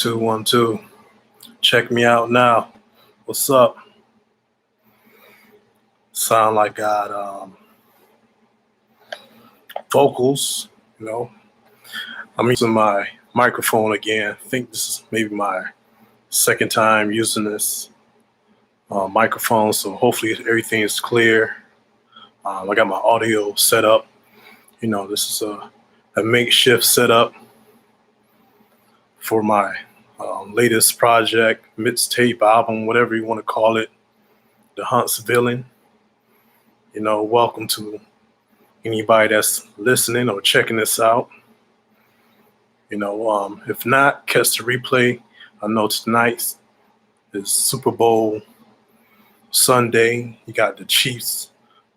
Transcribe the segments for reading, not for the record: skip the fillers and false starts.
212. Check me out now. What's up? Sound like got vocals, you know. I'm using my microphone again. I think this is maybe my second time using this microphone, so hopefully everything is clear. I got my audio set up. This is a makeshift setup for my latest project, mixtape, album, whatever you want to call it, the HuntsVillian. Welcome to anybody that's listening or checking this out. If not, catch the replay. I know tonight is Super Bowl Sunday. You got the Chiefs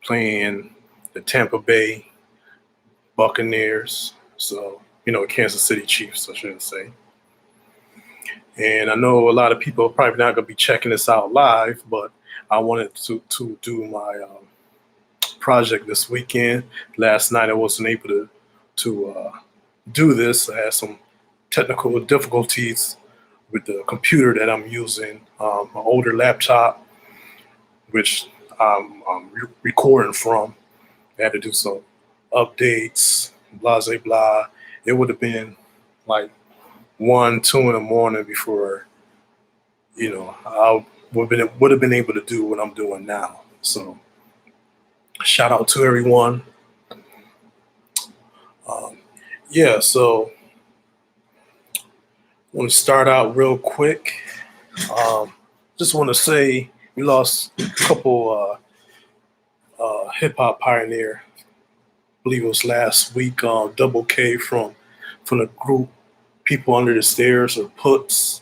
playing the Tampa Bay Buccaneers. So, Kansas City Chiefs, I should say. And I know a lot of people are probably not going to be checking this out live, but I wanted to do my project this weekend. Last night I wasn't able to do this. I had some technical difficulties with the computer that I'm using, an older laptop, which I'm recording from. I had to do some updates, blah, blah, blah. It would have been like 1, 2 in the morning before, I would have been able to do what I'm doing now. So shout out to everyone. So I want to start out real quick. Just want to say we lost a couple hip hop pioneer. I believe it was last week. Double K from the group People Under the Stairs or Puts.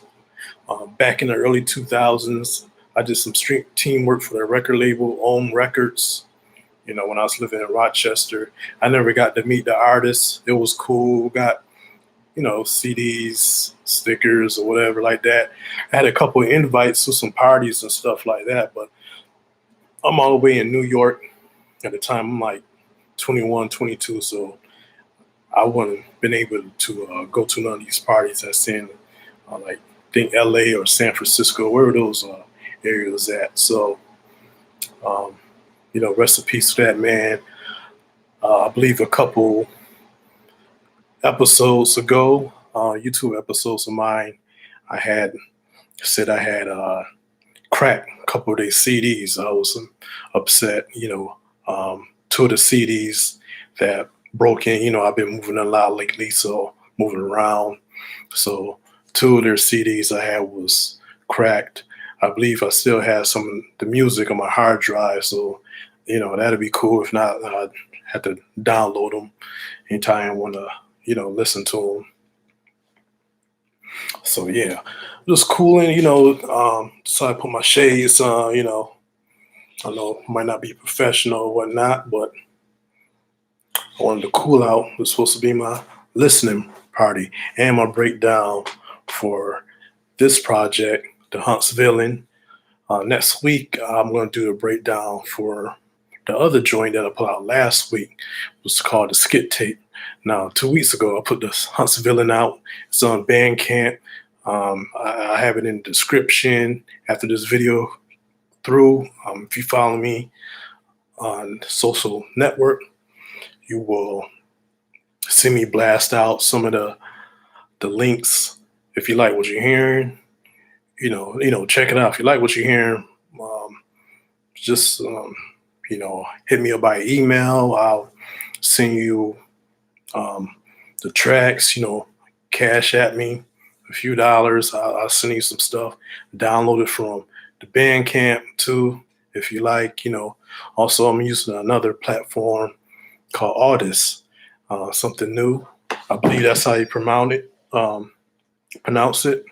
Back in the early 2000s, I did some street teamwork for their record label, Ohm Records. When I was living in Rochester, I never got to meet the artists. It was cool. Got, CDs, stickers, or whatever like that. I had a couple of invites to some parties and stuff like that, but I'm all the way in New York at the time. I'm like 21, 22, so I wouldn't been able to go to none of these parties that's in, I think LA or San Francisco, where those areas at. So, rest in peace to that man. I believe a couple episodes ago, YouTube episodes of mine, I had cracked a couple of their CDs. I was upset, 2 of the CDs that broke in, I've been moving a lot lately, so moving around. So 2 of their CDs I had was cracked. I believe I still have some of the music on my hard drive, so that'd be cool. If not, I'd have to download them anytime I want to, listen to them. So yeah, just cooling, so I put my shades on, I know it might not be professional or whatnot, but I wanted to cool out. It was supposed to be my listening party and my breakdown for this project, the HuntsVillian. Next week, I'm going to do a breakdown for the other joint that I put out last week. It was called the Skit Tape. Now, 2 weeks ago, I put the HuntsVillian out. It's on Bandcamp. I have it in the description after this video through. If you follow me on social network, you will see me blast out some of the links. If you like what you're hearing, check it out. If you like what you're hearing, just hit me up by email. I'll send you the tracks. Cash at me a few dollars. I'll send you some stuff. Download it from the Bandcamp too, if you like. Also I'm using another platform called Artist, something new. I believe that's how you pronounce it.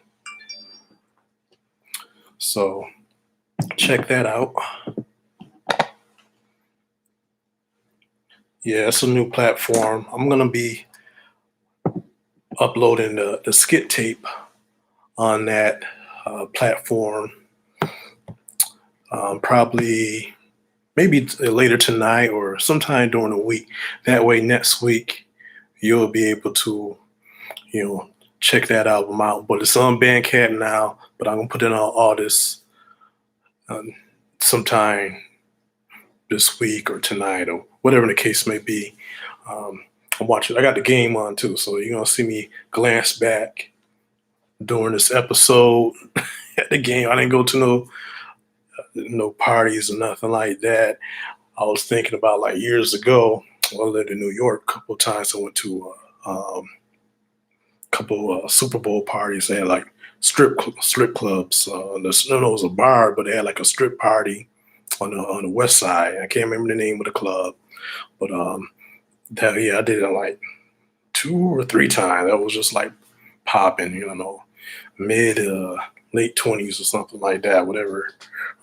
So check that out. Yeah, it's a new platform. I'm going to be uploading the skit tape on that platform probably maybe later tonight or sometime during the week. That way next week you'll be able to, check that album out. But it's on Bandcamp now. But I'm gonna put it on all this um, sometime this week or tonight or whatever the case may be. Um, I'm watching. I got the game on too, so you're gonna see me glance back during this episode at the game. I didn't go to no parties or nothing like that. I was thinking about like years ago. I lived in New York a couple of times. I went to couple Super Bowl parties. They had like strip clubs. No, it was a bar, but they had like a strip party on the west side. I can't remember the name of the club, but that yeah, I did it like 2 or 3 times. That was just like popping, mid late 20s or something like that. Whatever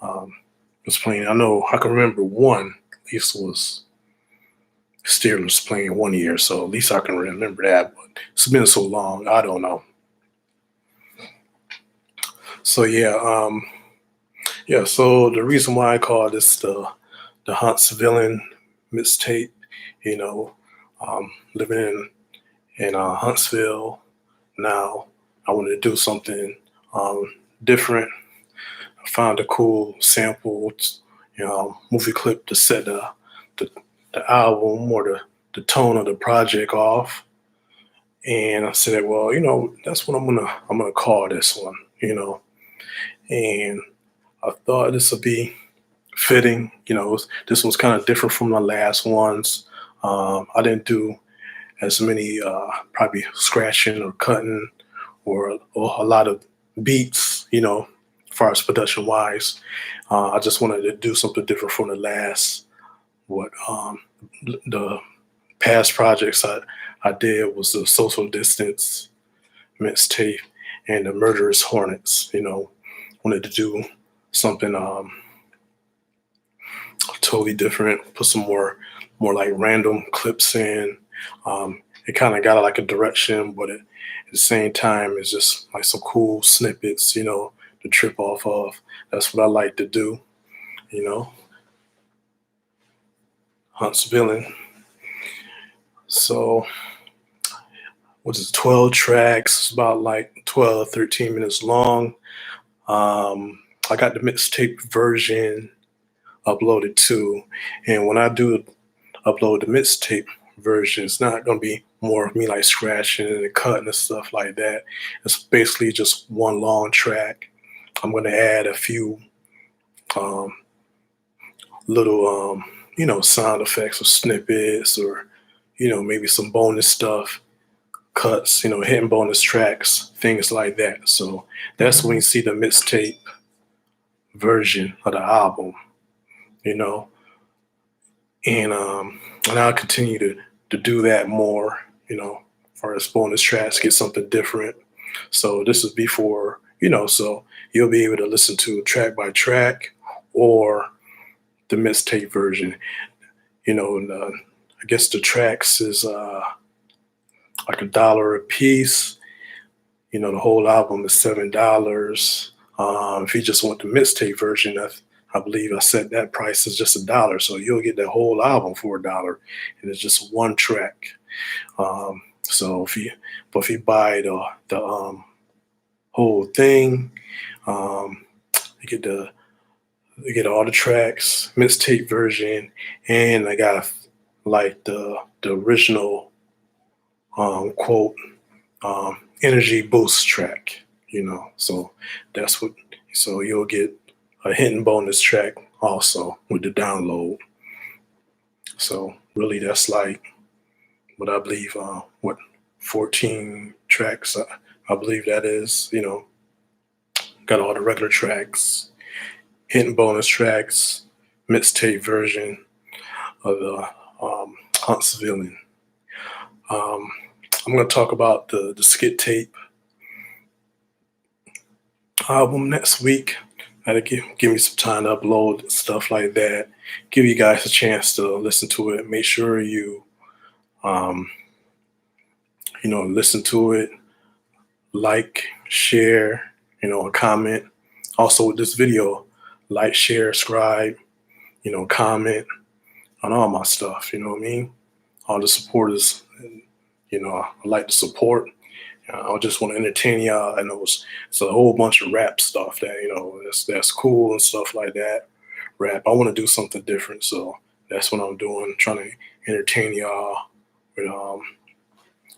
was playing. I know I can remember one. At least was Steelers playing one year, so at least I can remember that. But it's been so long, I don't know. So yeah. So the reason why I call this the HuntsVillian mixtape, living in Huntsville now, I wanted to do something different. I found a cool sample, movie clip to set the album or the tone of the project off. And I said, well, that's what I'm gonna call this one, And I thought this would be fitting. This one's kind of different from the last ones. I didn't do as many probably scratching or cutting or a lot of beats, as far as production wise. I just wanted to do something different from the last the past projects I did was the Social Distance mixtape and the Murderous Hornets. Wanted to do something totally different, put some more like random clips in. It kind of got like a direction, but at the same time, it's just like some cool snippets, to trip off of. That's what I like to do, HuntsVillian. So, what is it, 12 tracks? It's about like 12, 13 minutes long. I got the mixtape version uploaded too. And when I do upload the mixtape version, it's not going to be more of me like scratching and cutting and stuff like that. It's basically just one long track. I'm going to add a few little, sound effects or snippets or, maybe some bonus stuff, cuts, hitting bonus tracks, things like that. So that's when you see the mixtape version of the album, and I'll continue to do that more, as far as bonus tracks, get something different. So this is before, so you'll be able to listen to track by track or the mixtape version, and, I guess the tracks is like $1 a piece. The whole album is $7. If you just want the mixtape version, I believe I set that price as just $1. So you'll get the whole album for $1, and it's just one track. So if you buy the whole thing, you get all the tracks, mixtape version, and I got like the original quote energy boost track. So that's what. So you'll get a hidden bonus track also with the download. So really, that's like what I believe. 14 tracks. I believe that is. Got all the regular tracks, hidden bonus tracks, mixtape version of the HuntsVillian. I'm going to talk about the skit tape album next week. That'll give me some time to upload stuff like that. Give you guys a chance to listen to it. Make sure you, listen to it, like, share, and comment. Also with this video, like, share, subscribe, comment on all my stuff. You know what I mean? All the supporters, I like to support, I just want to entertain y'all. I know it's a whole bunch of rap stuff that that's cool and stuff like that. Rap. I want to do something different, so that's what I'm doing. Trying to entertain y'all with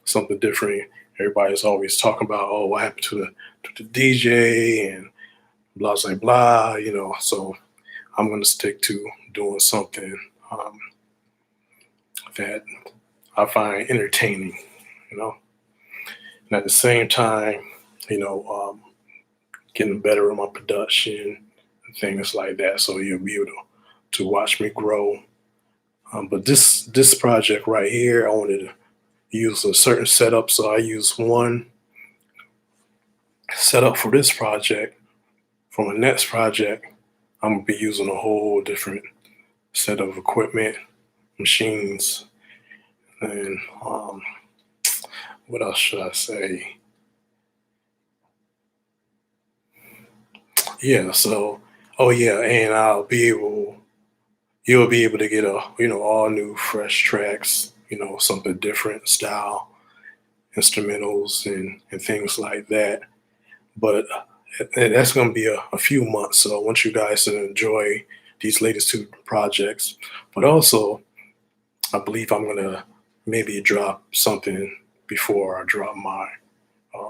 something different. Everybody's always talking about, oh, what happened to the DJ and blah blah blah. So I'm gonna stick to doing something that I find entertaining. You know, and at the same time, getting better at my production and things like that. So you'll be able to watch me grow. But this project right here, I wanted to use a certain setup. So I use one setup for this project. For my next project, I'm gonna be using a whole different set of equipment, machines, and what else should I say? Yeah. So, oh yeah, and you'll be able to get all new, fresh tracks. Something different style, instrumentals, and things like that. But that's going to be a few months. So I want you guys to enjoy these latest two projects. But also, I believe I'm going to maybe drop something before I drop my, uh,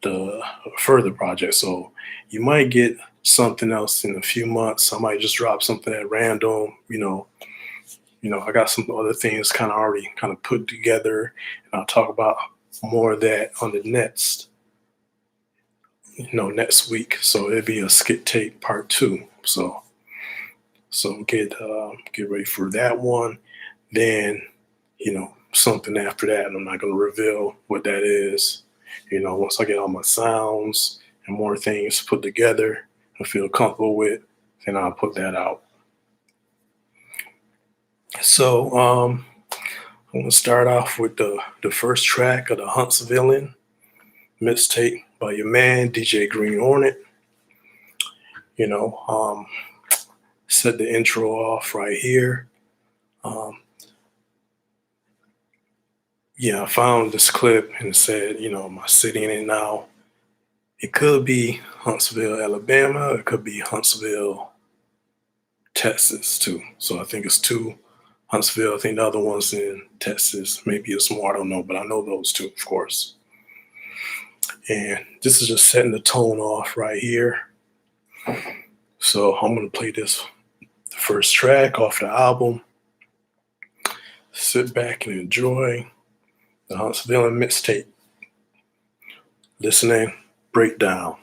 the further project. So you might get something else in a few months. I might just drop something at random. I got some other things kind of already kind of put together, and I'll talk about more of that on the next week. So it'll be a skit tape part two. So get ready for that one. Then something after that. I'm not going to reveal what that is. Once I get all my sounds and more things put together and feel comfortable with, then I'll put that out. So I'm gonna start off with the first track of the HuntsVillian mixtape by your man DJ Green Hornet. You know, um, Set the intro off right here. Um, yeah, I found this clip and it said, my city in it now. It could be Huntsville, Alabama. It could be Huntsville, Texas too. So I think it's two. Huntsville, I think the other one's in Texas. Maybe it's more, I don't know, but I know those two, of course. And this is just setting the tone off right here. So I'm gonna play the first track off the album. Sit back and enjoy the HuntsVillian mixtape. Listening breakdown.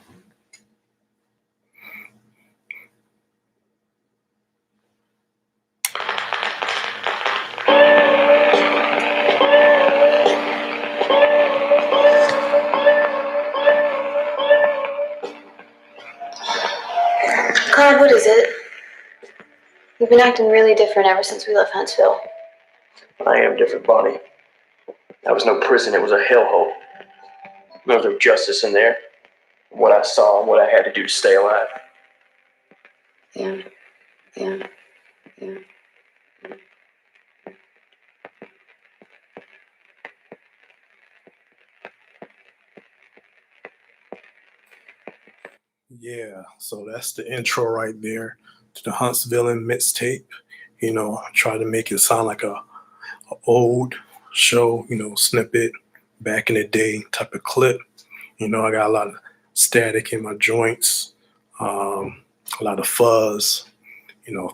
Clyde, what is it? You've been acting really different ever since we left Huntsville. I am different, Bonnie. That was no prison, it was a hellhole. There was no justice in there. What I saw and what I had to do to stay alive. Yeah. Yeah, so that's the intro right there to the HuntsVillian mixtape. I try to make it sound like a old show, snippet, back in the day type of clip. I got a lot of static in my joints, a lot of fuzz,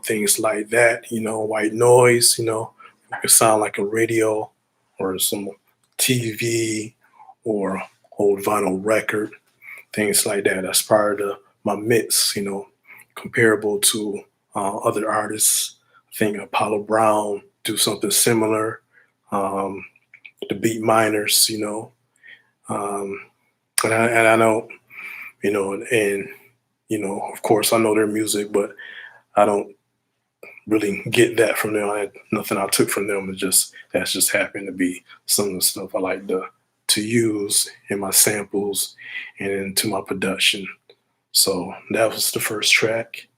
things like that, white noise, it could sound like a radio or some TV or old vinyl record, things like that. That's part of my mix, comparable to other artists. I think Apollo Brown do something similar. The Beat Miners, um, and I know, of course I know their music, but I don't really get that from them. Nothing I took from them. That's just happened to be some of the stuff I like to use in my samples and into my production. So that was the first track.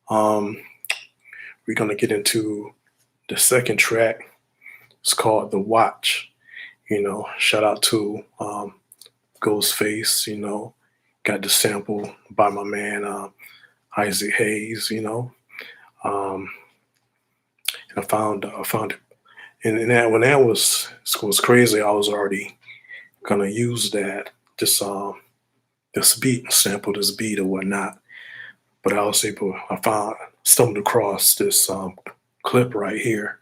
We're gonna get into the second track. It's called The Watch. Shout out to Ghostface, got the sample by my man Isaac Hayes, um, and I found it, and that when that was crazy, I was already gonna use this beat, sample this beat or whatnot, but stumbled across this clip right here,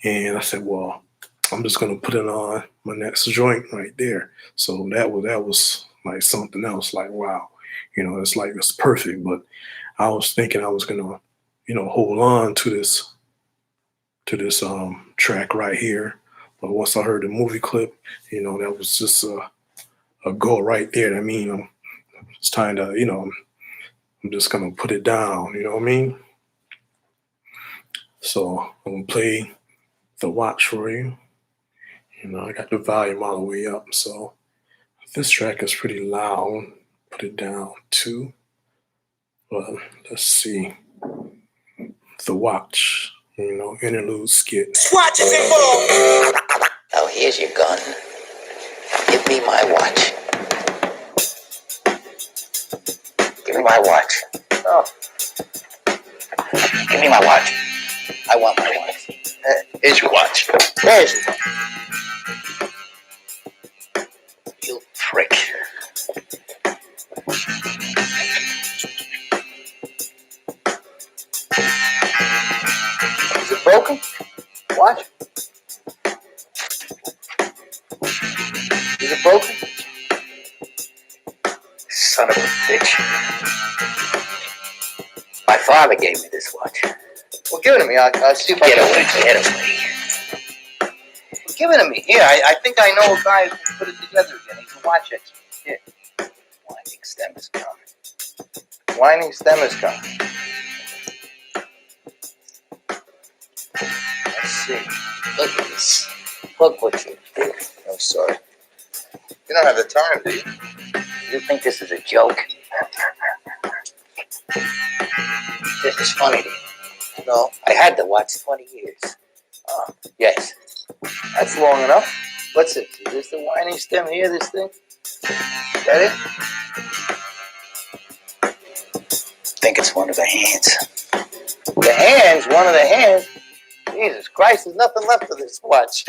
and I said, well, I'm just gonna put it on my next joint right there. So that was like something else. Like wow, it's like it's perfect. But I was thinking I was gonna, hold on to this track right here. But once I heard the movie clip, that was just a go right there. I mean, it's time to, I'm just gonna put it down. You know what I mean? So I'm gonna play the watch for you. I got the volume all the way up, so this track is pretty loud. Put it down too. But let's see. The watch, interlude skit. Watch as it falls. Oh, here's your gun. Give me my watch. Give me my watch. Oh. Give me my watch. I want my watch. Here's your watch. There's your watch. You prick. Is it broken? Watch. Is it broken? Son of a bitch. My father gave me this watch. Well, give it to me. I'll see if I can get away. Well, give it to me. Here, I think I know a guy who can put it together again. He's a watch expert. Here. Winding stem is coming. Winding stem is coming. Let's see. Look at this. Look what you did. I'm sorry. You don't have the time, do you? You think this is a joke? This is funny to you. No, I had the watch 20 years. Oh, yes. That's long enough. What's it? Is this the winding stem here, this thing? Is that it? I think it's one of the hands. The hands? One of the hands? Jesus Christ, there's nothing left of this watch.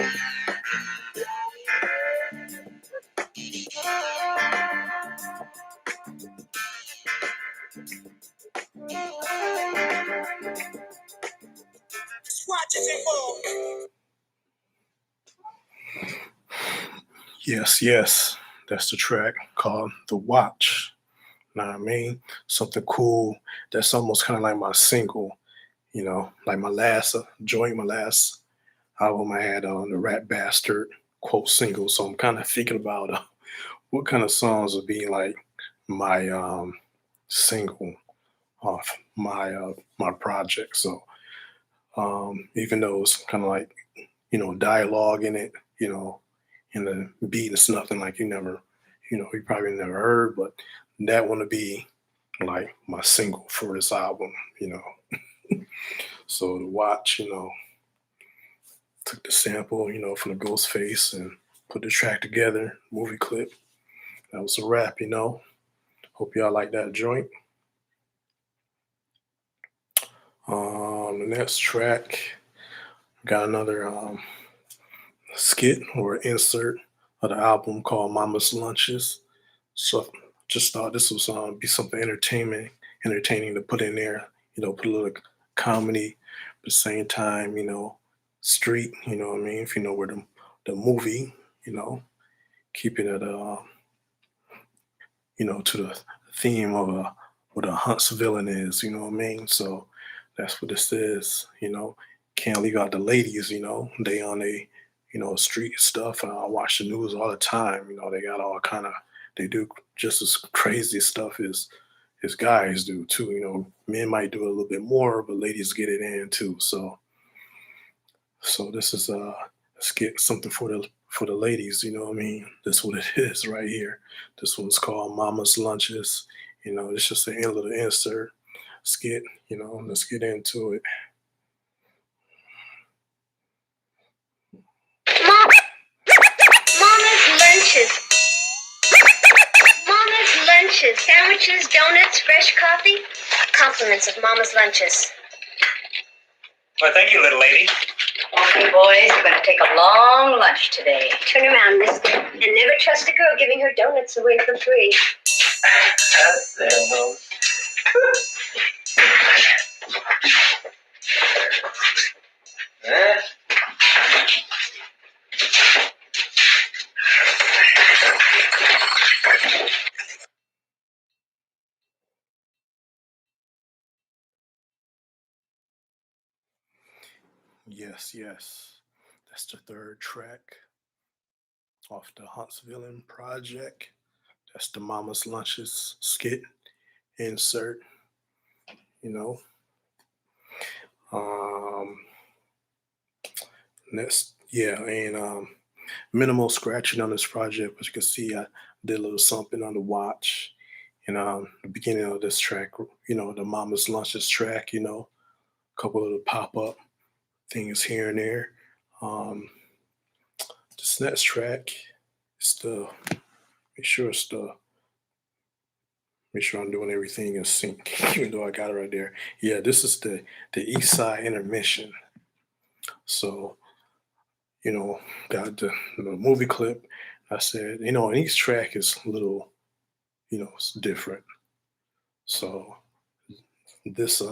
Yes. That's the track called The Watch. Know what I mean? Something cool that's almost kind of like my single, like my last joint, my last album I had on the Rat Bastard quote single. So I'm kind of thinking about what kind of songs would be like my single off my project. So even though it's kind of like, dialogue in it, and the beat is nothing like you probably never heard, but that want to be like my single for this album, So The Watch, took the sample, from the Ghostface and put the track together, movie clip. That was a wrap, Hope y'all like that joint. The next track, got another skit or insert of the album called Mama's Lunches. So just thought this was be something entertaining to put in there, put a little comedy, at the same time, street, you know what I mean? If you know where the movie, keeping it to the theme of what a Huntsvillian is, you know what I mean? So that's what this is, Can't leave out the ladies, they on a, street stuff. I watch the news all the time, they got all kind of, they do just as crazy stuff as guys do too, men might do a little bit more, but ladies get it in too. So this is let's get something for the ladies, you know what I mean? This is what it is right here. This one's called Mama's Lunches. It's just a little insert skit, let's get into it. lunches? Sandwiches, donuts, fresh coffee? Compliments of Mama's lunches. Well, thank you, little lady. Okay, boys, we're going to take a long lunch today. Turn around, mister. And never trust a girl giving her donuts away for free. Yes, yes. That's the third track off the HuntsVillian project. That's the Mama's Lunches skit insert, you know. Next, yeah, and minimal scratching on this project, but you can see I did a little something on the watch. And the beginning of this track, you know, the Mama's Lunches track, you know, a couple of the pop-up things here and there. This next track is the make sure I'm doing everything in sync, even though I got it right there. Yeah, this is the East Side intermission. So, you know, got the movie clip. I said, you know, and each track is a little, you know, it's different. So this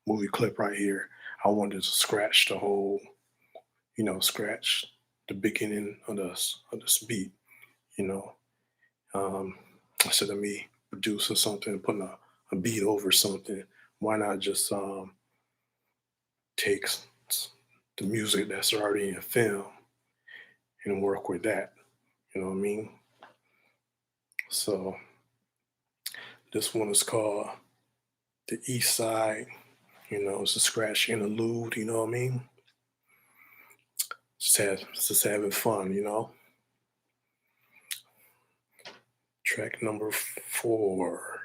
movie clip right here, I wanted to scratch the whole, you know, scratch the beginning of this beat, you know. Instead of me producing something, putting a beat over something, why not just take the music that's already in film and work with that? You know what I mean? So this one is called The East Side. You know, it's a scratch interlude, you know what I mean? Just having fun, you know? Track number 4,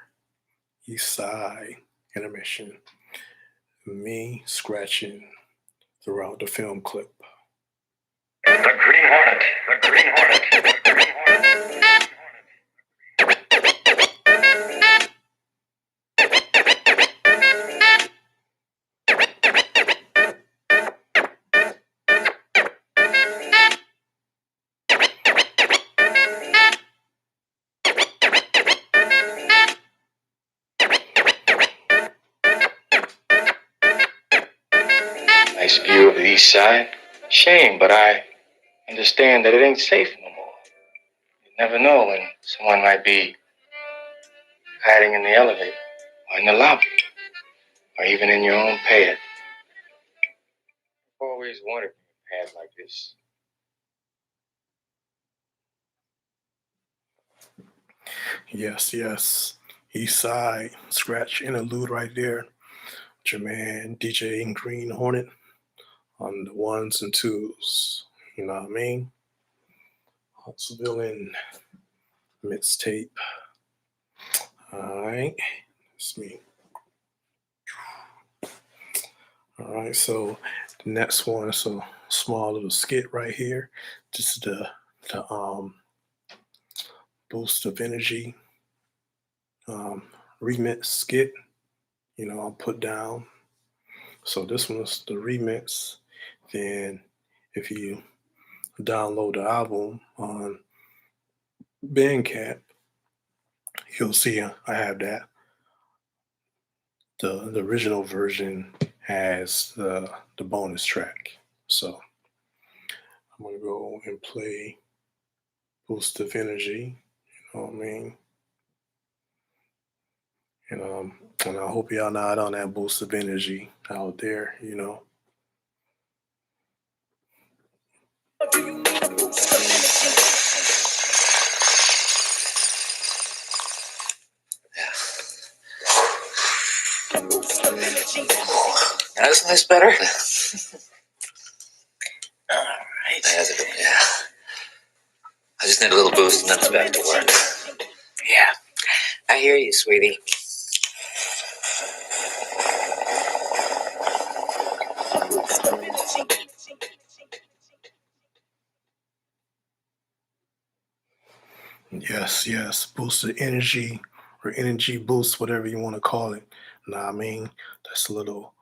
East Side intermission. Me scratching throughout the film clip. The Green Hornet. The Green Hornet. The Green Hornet. Nice view of the east side. Shame, but I understand that it ain't safe no more. You never know when someone might be hiding in the elevator, or in the lobby, or even in your own pad. I've always wanted a pad like this. Yes, yes. East Side scratch interlude right there. With your man DJ Green Hornet on the ones and twos. You know what I mean? HuntsVillian mixtape. Alright. That's me. Alright, so the next one is a small little skit right here. Just the boost of energy remix skit, you know, I'll put down. So this one's the remix. Then if you download the album on Bandcamp, you'll see I have that. The original version has the bonus track. So I'm gonna go and play Boost of Energy, you know what I mean? And I hope y'all not on that boost of energy out there, you know. Do you need a boost of energy? That's better. All right. How's it going? Yeah. I just need a little boost and then it's back to work. Yeah. I hear you, sweetie. Yes, yes. Boost of energy or energy boost, whatever you want to call it. Know what I mean? That's a little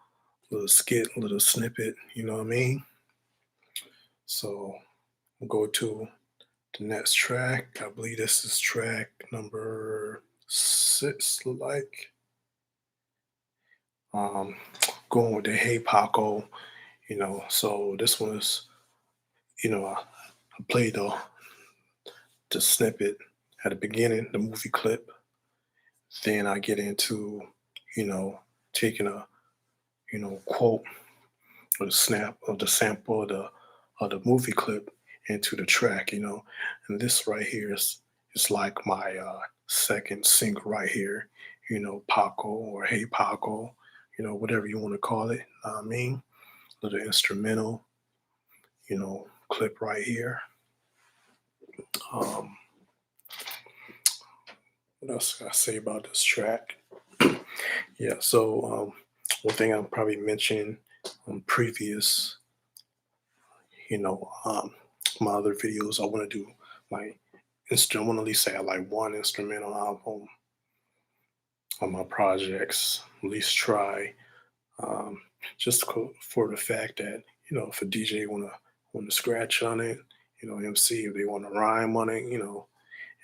skit, a little snippet, you know what I mean? So we'll go to the next track. I believe this is track number 6, look like. Going with the Hey Paco, you know, so this one is, you know, I played the snippet at the beginning, the movie clip. Then I get into, you know, taking a, you know, quote or the snap of the sample of the movie clip into the track, you know. And this right here is like my second single right here, you know, Paco or Hey Paco, you know, whatever you want to call it. I mean, little instrumental, you know, clip right here. What else can I say about this track? Yeah, so one thing I'll probably mention on previous, you know, my other videos, I want to do like I want to at least say I like one instrumental album on my projects, at least try, um, just for the fact that, you know, if a DJ want to scratch on it, you know, MC if they want to rhyme on it, you know,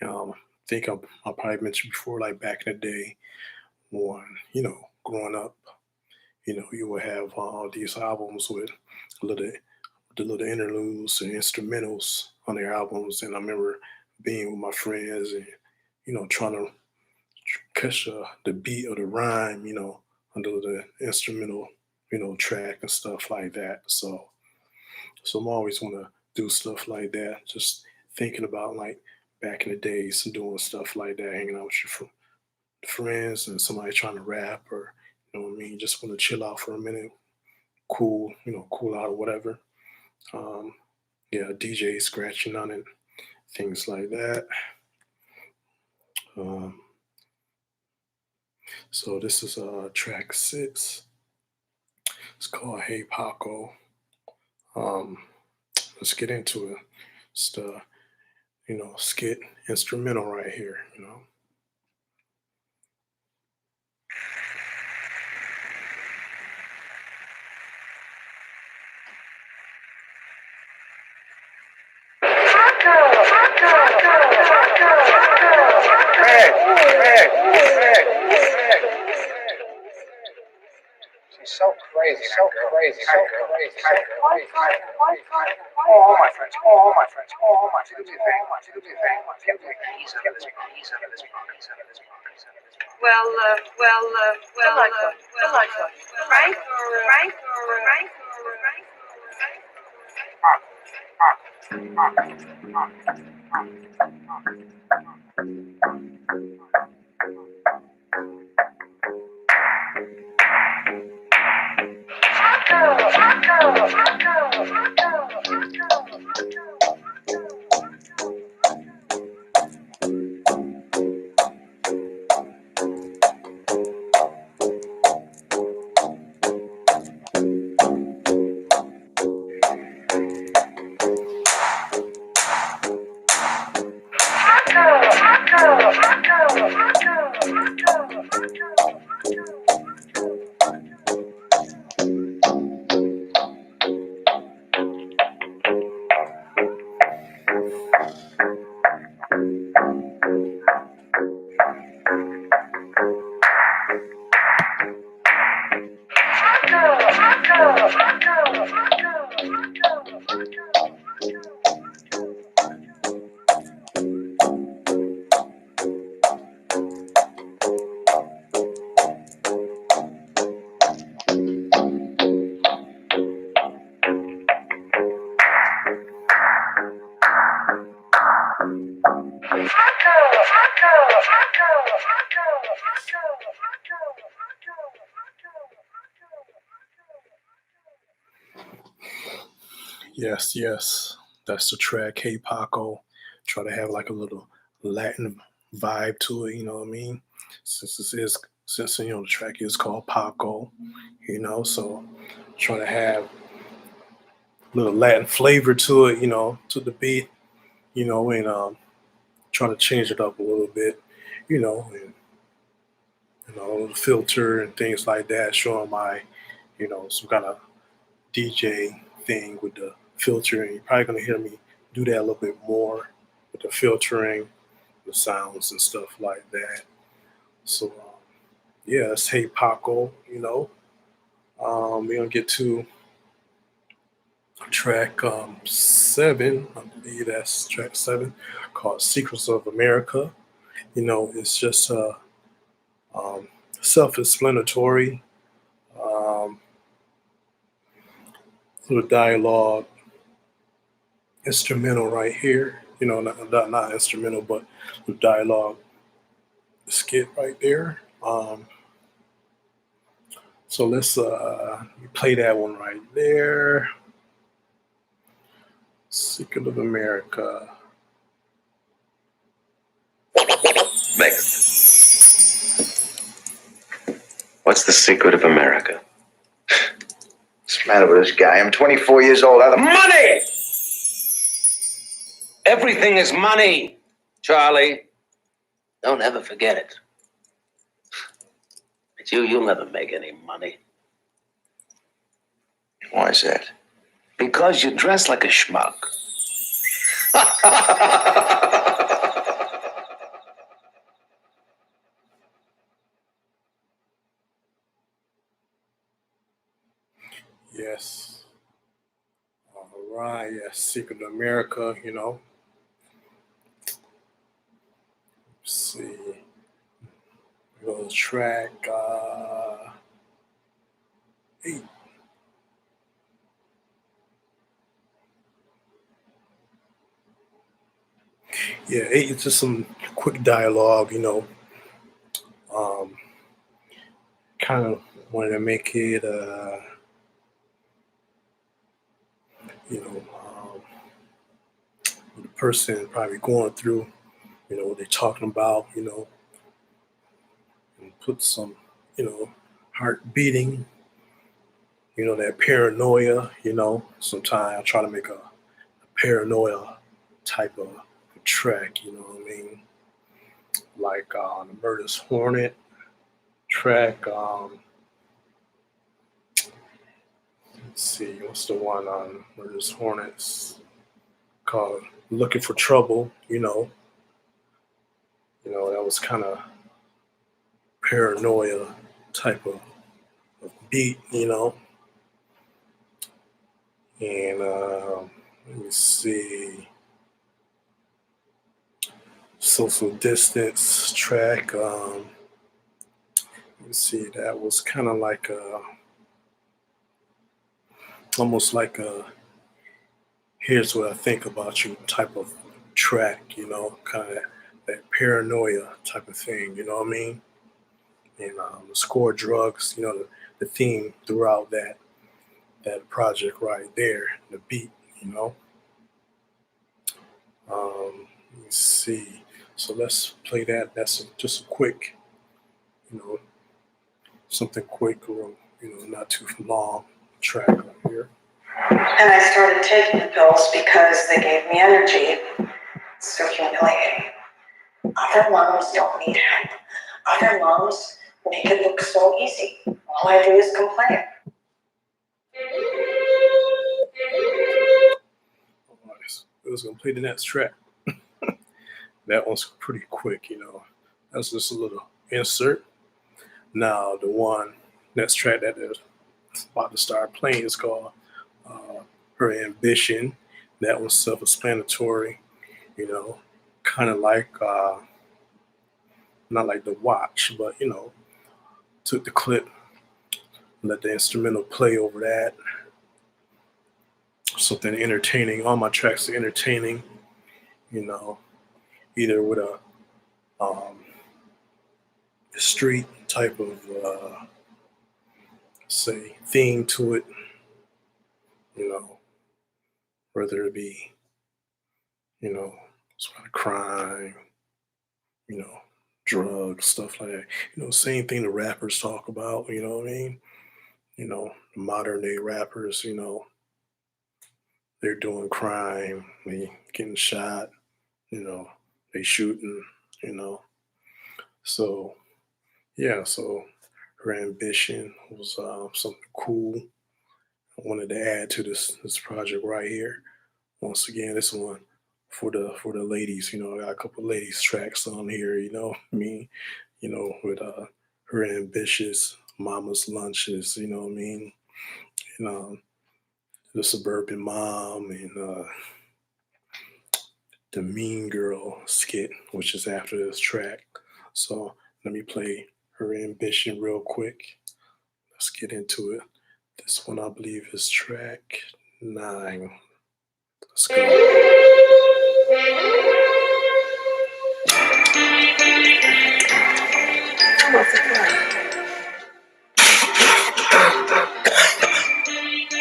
I think I probably mentioned before, like back in the day when, you know, growing up, you know, you would have all these albums with little the little interludes and instrumentals on their albums, and I remember being with my friends and, you know, trying to catch the beat of the rhyme, you know, under the instrumental, you know, track and stuff like that. So I'm always want to do stuff like that. Just thinking about like back in the days and doing stuff like that, hanging out with your friends and somebody trying to rap or, you know what I mean, just want to chill out for a minute, cool, you know, cool out or whatever. Um, yeah, DJ scratching on it, things like that. Um, so this is track 6. It's called Hey Paco. Let's get into it. It's the, you know, skit instrumental right here, you know. She's so crazy, so crazy, so crazy, so crazy. Oh, my friends, oh, my friends, oh, my friends, do your thing, do your thing. Can't take the ease out of this punk, ease out of this punk, ease out of this punk, ease out of this punk. Well, Frank or Frank. Yes, that's the track. Hey Paco. Try to have like a little Latin vibe to it, you know what I mean? Since you know the track is called Paco, you know, so try to have a little Latin flavor to it, you know, to the beat, you know, and try to change it up a little bit, you know, and you know, filter and things like that, showing my, you know, some kind of DJ thing with the filtering. You're probably gonna hear me do that a little bit more with the filtering, the sounds and stuff like that. So yeah, that's Hey Paco, you know. We're gonna get to track 7, I believe that's track 7, called Secrets of America. You know, it's just um, self-explanatory, um, little dialogue, instrumental right here. You know, not instrumental, but the dialogue skit right there. So let's play that one right there. Secret of America. Next. What's the secret of America? What's the matter with this guy? I'm 24 years old. Money! Everything is money, Charlie. Don't ever forget it. But you'll never make any money. Why is that? Because you dress like a schmuck. Yes. All right. Yes. Secret of America, you know. Let's see. Go to track 8. Yeah, 8 is just some quick dialogue, you know. Kind of wanted to make it, you know, the person probably going through, you know, what they're talking about, you know, and put some, you know, heart beating, you know, that paranoia, you know. Sometimes I try to make a paranoia type of track, you know what I mean? Like the Murder's Hornet track. Let's see, what's the one on Murder's Hornets called Looking for Trouble, you know. You know, that was kind of paranoia type of beat, you know. And let me see, Social Distance track. Let me see, that was kind of like almost like a here's what I think about you type of track, you know, kind of that paranoia type of thing, you know what I mean? And the Score Drugs, you know, the theme throughout that project right there, the beat, you know. Let me see. So let's play that. That's just a quick, you know, something quick or, you know, not too long track right here. And I started taking the pills because they gave me energy. It's so humiliating. Other moms don't need help. Other moms make it look so easy. All I do is complain. All right, so I was gonna play the next track. That one's pretty quick, you know. That's just a little insert. Now the one next track that is about to start playing is called Her Ambition. That one's self-explanatory, you know, kind of like not like The Watch, but you know, took the clip, let the instrumental play over that. Something entertaining. All my tracks are entertaining, you know, either with a street type of say theme to it, you know, whether it be, you know, some kind of crime, you know, drugs, stuff like that. You know, same thing the rappers talk about, you know what I mean? You know, modern day rappers, you know, they're doing crime, they getting shot, you know, they shooting, you know. So yeah, so her ambition was something cool. I wanted to add to this project right here. Once again, this one for the ladies. I got a couple ladies tracks on here. Me. With her ambitious mama's lunches. You know what I mean? And the suburban mom and the Mean Girl skit, which is after this track. So let me play her ambition real quick. Let's get into it. This one I believe is track 9. Let's go.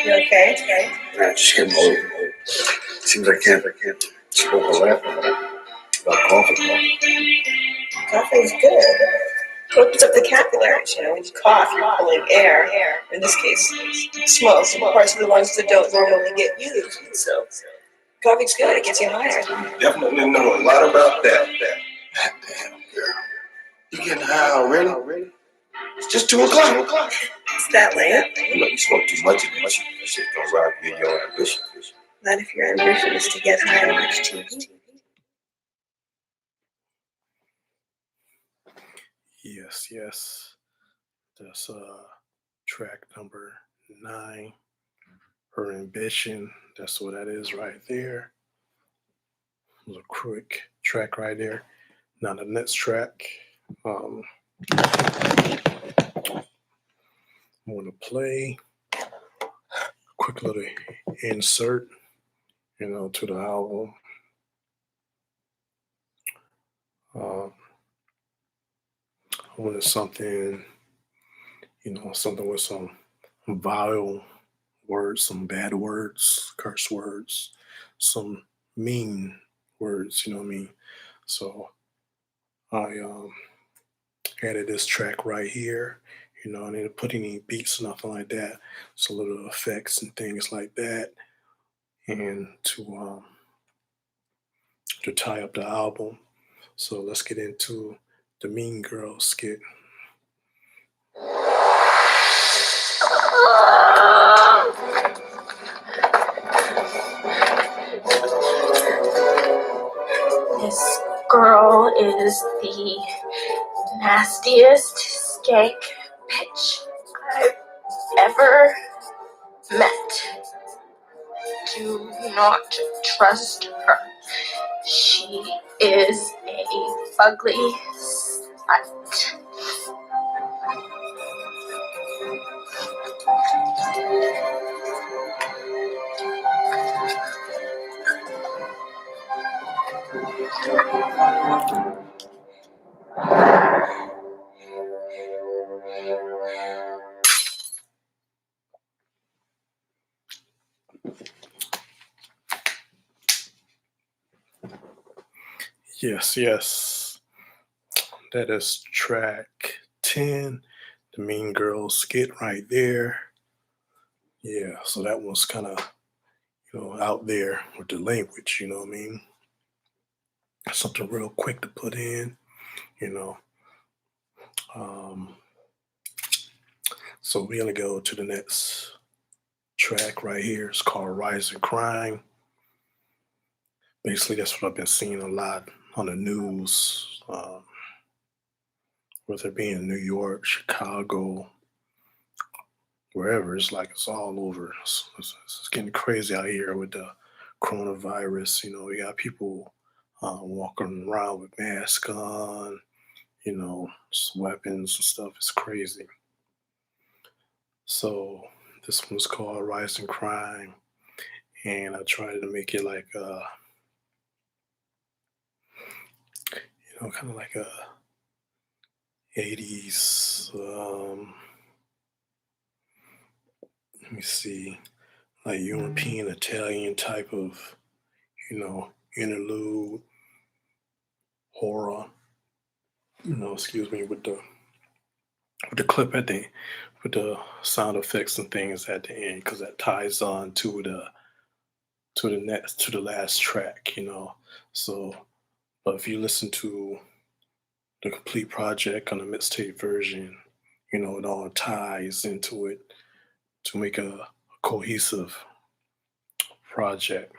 You okay? Yeah, just getting old. Seems I can't smoke a laugh about coffee. Coffee's good. It opens up the capillaries. When you cough, you're pulling air. In this case, smoke. Some parts of the lungs that don't normally get used. So, coffee's good. It gets you higher. Definitely know a lot about that. Goddamn, girl. You getting high already? It's just 2 o'clock. It's that late. You smoke too much of that shit gonna rob you of your ambition. Not if your ambition is to get high and watch TV. Yes. That's track number 9. Her ambition. That's what that is right there. It was a quick track right there. Now the next track, I'm going to play a quick little insert, to the album. I wanted something, something with some vile words, some bad words, curse words, some mean words, you know what I mean? So I added this track right here. I didn't put any beats, nothing like that. So little effects and things like that. And to tie up the album. So let's get into the Mean Girl skit. This girl is the nastiest skank bitch I've ever met. Do not trust her. She is a ugly slut. Yes. That is track 10, the Mean Girl skit right there. Yeah, so that was kind of, out there with the language, you know what I mean? Something real quick to put in, So we're going to go to the next track right here. It's called Rising Crime. Basically, that's what I've been seeing a lot on the news, whether it be in New York, Chicago, wherever. It's like it's all over. It's getting crazy out here with the coronavirus. We got people walking around with masks on, weapons and stuff. It's crazy. So this one's called Rising Crime. And I tried to make it like kind of like a 80s, let me see, like European, Italian type of, interlude, horror, excuse me, with the clip at the, with the sound effects and things at the end, because that ties on to the last track, So, but if you listen to the complete project on the mixtape version. It all ties into it to make a cohesive project.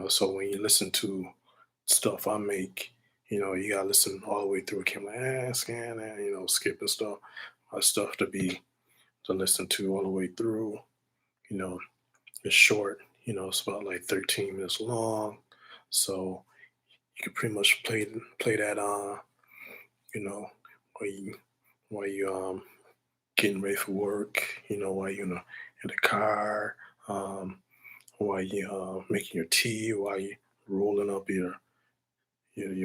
So when you listen to stuff I make, you gotta listen all the way through. Can't like scan that, skipping stuff. My stuff to listen to all the way through. You know, it's short. It's about like 13 minutes long. So you can pretty much play that on. While you getting ready for work. While you in the car. While you making your tea. While you rolling up your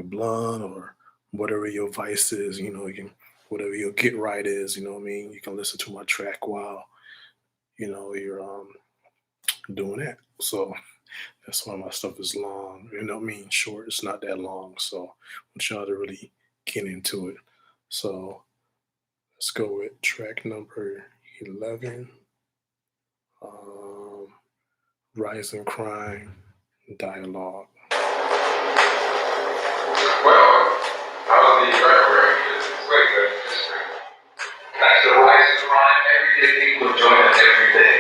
blunt or whatever your vice is. Whatever your get right is. You know what I mean. You can listen to my track while you're doing that. So that's why my stuff is long. I mean short. It's not that long. So I want y'all to really get into it. So let's go with track number 11. Rising Crime Dialogue. Well, how was the record? It's very good. That's the rising crime. Everyday people join us every day.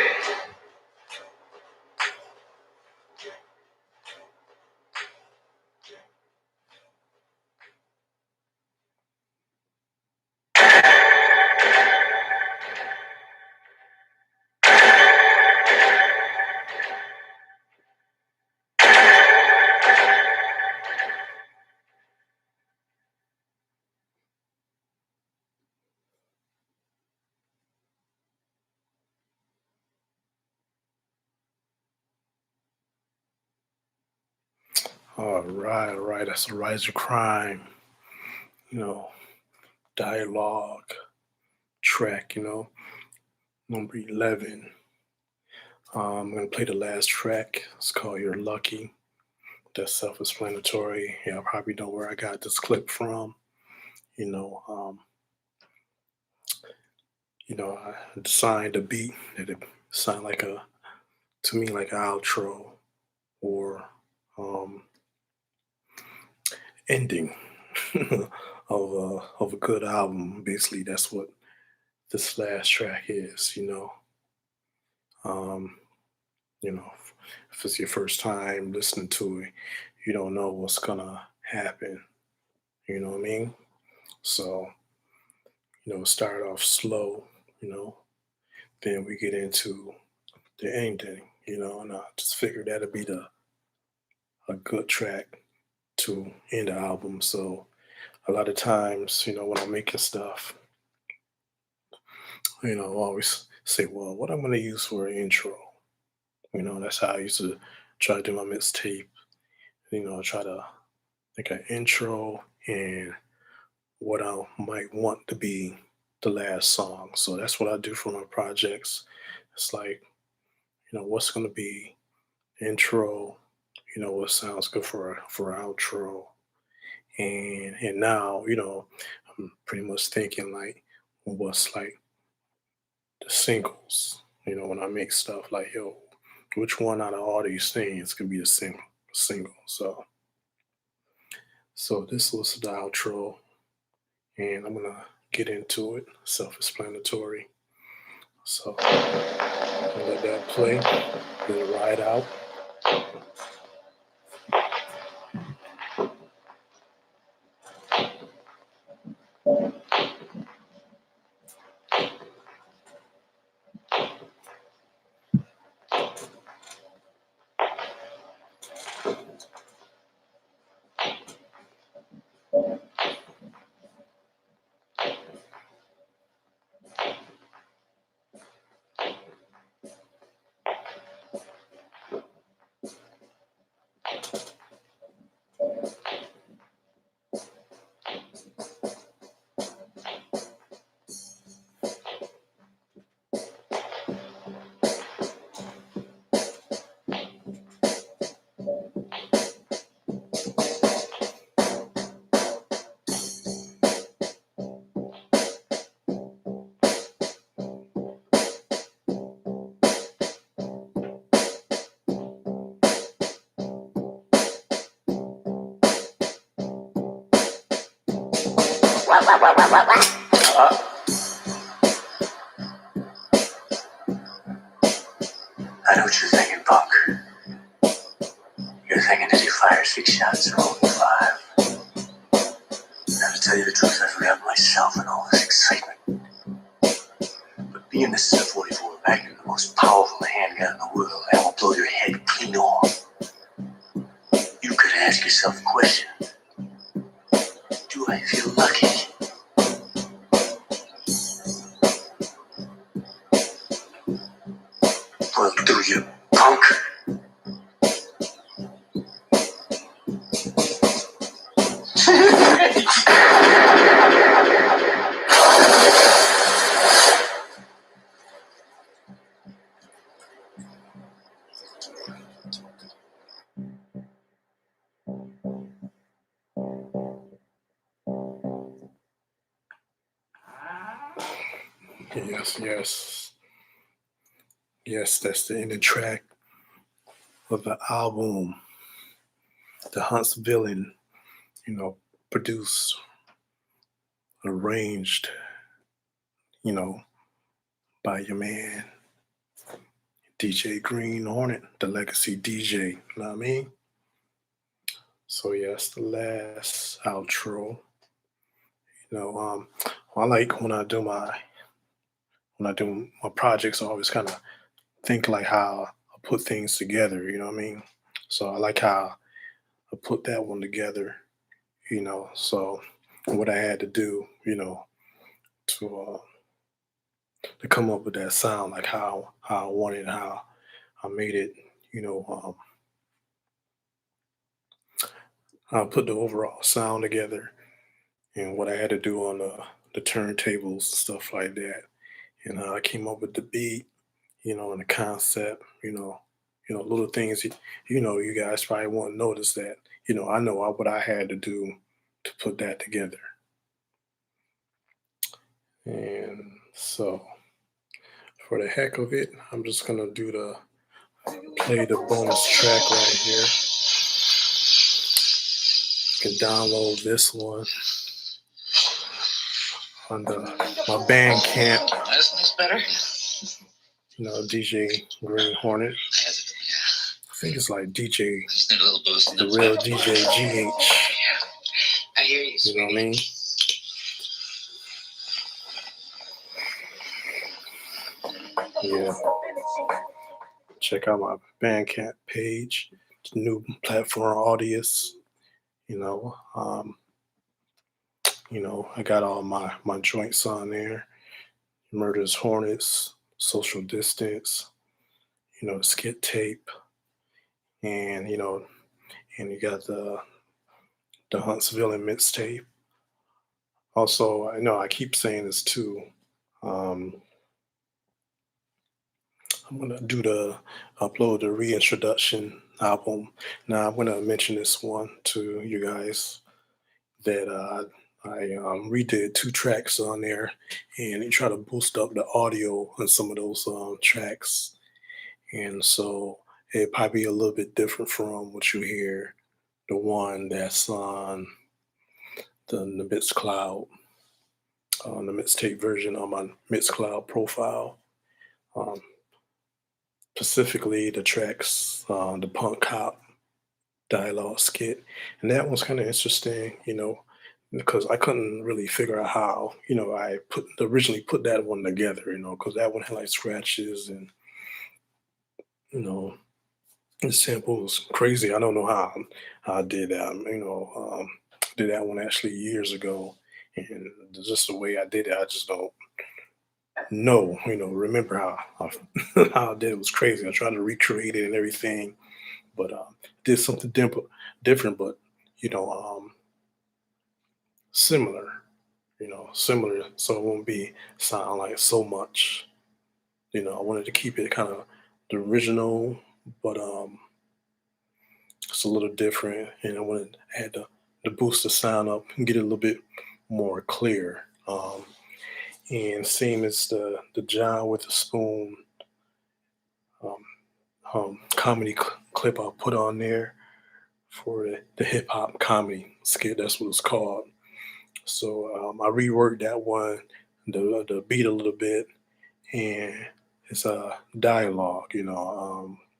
All right. That's the Rising Crime, dialogue track, number 11. I'm going to play the last track. It's called You're Lucky. That's self-explanatory. I probably know where I got this clip from. I designed a beat that it sound to me like an outro or ending of a good album. Basically, that's what this last track is. If it's your first time listening to it, you don't know what's gonna happen. You know what I mean? So, start off slow, then we get into the ending, and I just figured that'd be a good track to end the album. So a lot of times, when I'm making stuff, I always say, well, what I'm gonna use for an intro. That's how I used to try to do my mixtape. Try to think an intro and what I might want to be the last song. So that's what I do for my projects. It's like, what's going to be intro, what sounds good for outro. And now, I'm pretty much thinking like what's like the singles, when I make stuff like, which one out of all these things could be a single. So this was the outro, and I'm gonna get into it. Self-explanatory. So let that play. Let it ride out. I know what you're thinking, punk. You're thinking as you fire 6 shots or only 5. Now, to tell you the truth, I forgot myself in all this excitement. But being this is a 44 Magnum, the most powerful handgun in the world, I will blow your head clean off. You could ask yourself a question. Do I feel lucky? Well, do you, punk? Yes, that's the ending track of the album, the HuntsVillian, produced, arranged, by your man, DJ Green Hornet, the legacy DJ, you know what I mean? So yeah, that's the last outro. I like when I do my projects, I always kind of think like how I put things together, you know what I mean? So I like how I put that one together, so what I had to do, to come up with that sound, like how I wanted, how I made it, I put the overall sound together and what I had to do on the turntables and stuff like that. And how I came up with the beat, and the concept, little things, you guys probably won't notice that, I know what I had to do to put that together. And so for the heck of it, I'm just going to play the bonus track right here. You can download this one on my Bandcamp. That's better. DJ Green Hornet. I think it's like DJ, Just need a little boost. the real DJ GH. I hear you, You know what I mean? Yeah. Check out my Bandcamp page. New platform audience. I got all my joints on there. Murders Hornets, Social Distance, Skit Tape, and and you got the HuntsVillian mixtape. Also, I know I keep saying this too. I'm gonna upload the reintroduction album. Now I'm gonna mention this one to you guys that I redid 2 tracks on there, and you try to boost up the audio on some of those tracks, and so it probably be a little bit different from what you hear, the one that's on the Mixcloud, on the mixtape version on my Mixcloud profile. Specifically the tracks, the punk cop dialogue skit, and that was kind of interesting, because I couldn't really figure out how, I originally put that one together, because that one had like scratches and, the sample was crazy. I don't know how I did that. Did that one actually years ago, and just the way I did it, I just don't know, remember how how I did it was crazy. I tried to recreate it and everything, but did something different, but similar, similar, so it won't be sound like so much. I wanted to keep it kind of the original, but it's a little different, and I had to boost the sound up and get it a little bit more clear. And same as the John with the Spoon comedy clip I put on there for the hip hop comedy skit. That's what it's called. So I reworked that one, the beat a little bit, and it's a dialogue.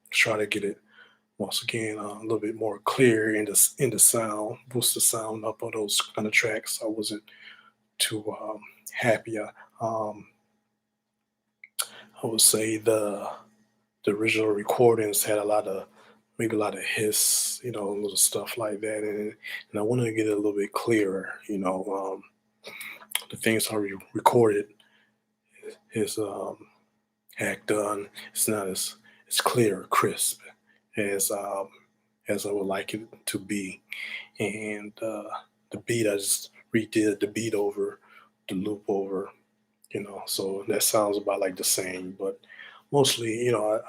Try to get it once again a little bit more clear in the sound, boost the sound up on those kind of tracks. I wasn't too happy. I would say the original recordings had maybe a lot of hiss, little stuff like that, and I wanted to get it a little bit clearer. The things I recorded is act done. It's not as clear, crisp as I would like it to be, and the beat I just redid the beat over, the loop over, so that sounds about like the same, but mostly, I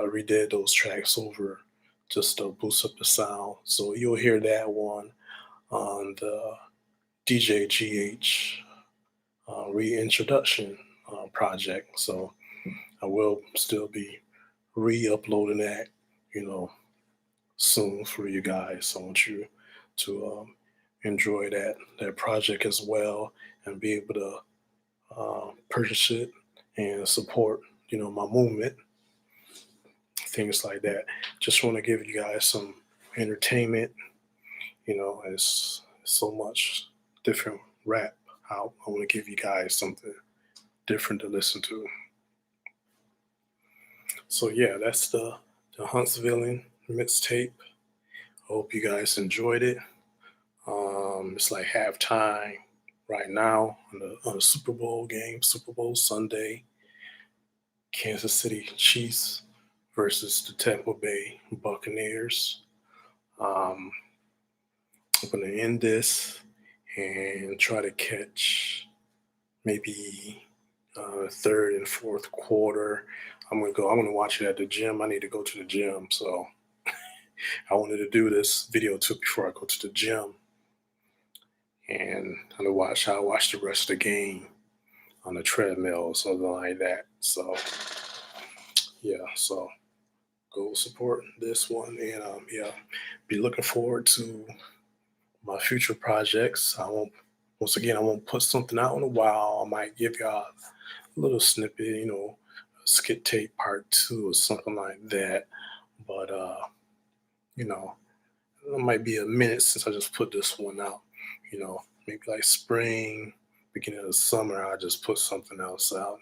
redid those tracks over just to boost up the sound. So you'll hear that one on the DJ GH reintroduction project. So I will still be re-uploading that, soon for you guys. So I want you to enjoy that project as well and be able to purchase it and support, my movement, things like that. Just want to give you guys some entertainment. It's so much different rap out. I want to give you guys something different to listen to. So yeah, that's the HuntsVillian mixtape. I hope you guys enjoyed it. It's like halftime right now on the Super Bowl game, Super Bowl Sunday. Kansas City Chiefs versus the Tampa Bay Buccaneers. I'm going to end this and try to catch maybe third and fourth quarter. I'm gonna watch it at the gym. I need to go to the gym, so I wanted to do this video too before I go to the gym, and I'll watch the rest of the game on the treadmill or something like that. So yeah, so go support this one, and be looking forward to my future projects. I won't put something out in a while. I might give y'all a little snippet, skit tape part 2 or something like that. But it might be a minute since I just put this one out. Maybe like spring, beginning of the summer, I just put something else out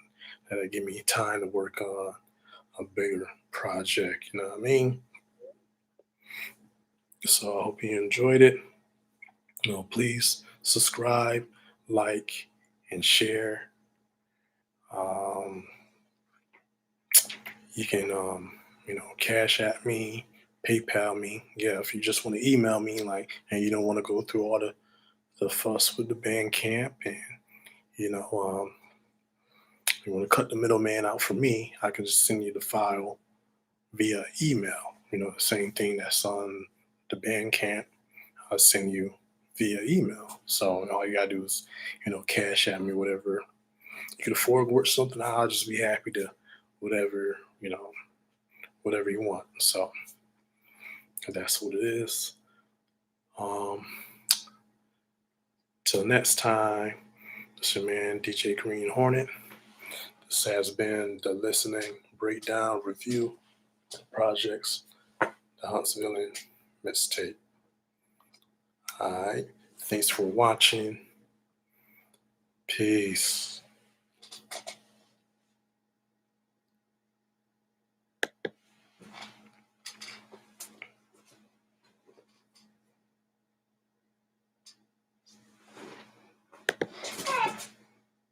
that'll give me time to work on a bigger project. You know what I mean? So I hope you enjoyed it. Please subscribe, like, and share. You can, Cash at me, PayPal me. Yeah, if you just want to email me, and you don't want to go through all the fuss with the Bandcamp, and you want to cut the middleman out for me, I can just send you the file via email. The same thing that's on the Bandcamp, I'll send you via email. So all you gotta do is, cash at me, whatever you can afford, work something out. I'll just be happy to whatever, whatever you want. So that's what it is. Till next time, this is your man, DJ Green Hornet. This has been the listening breakdown review projects, the HuntsVillian mixtape. All right. Thanks for watching. Peace.